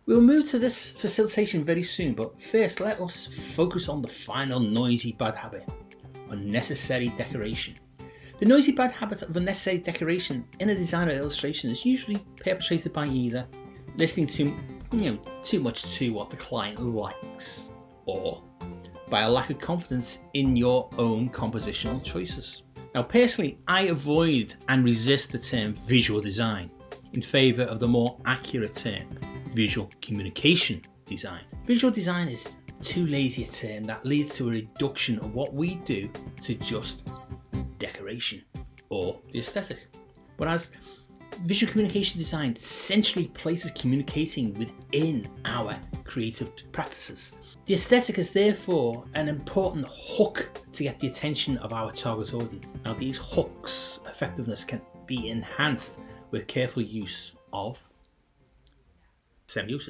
We'll move to this facilitation very soon, but first let us focus on the final noisy bad habit, unnecessary decoration. The noisy bad habit of unnecessary decoration in a design or illustration is usually perpetrated by either listening too much to what the client likes, or by a lack of confidence in your own compositional choices. Now personally, I avoid and resist the term visual design in favour of the more accurate term visual communication design. Visual design is too lazy a term that leads to a reduction of what we do to just decoration or the aesthetic. Whereas visual communication design essentially places communicating within our creative practices. The aesthetic is therefore an important hook to get the attention of our target audience. Now these hooks' effectiveness can be enhanced with careful use of semiosis.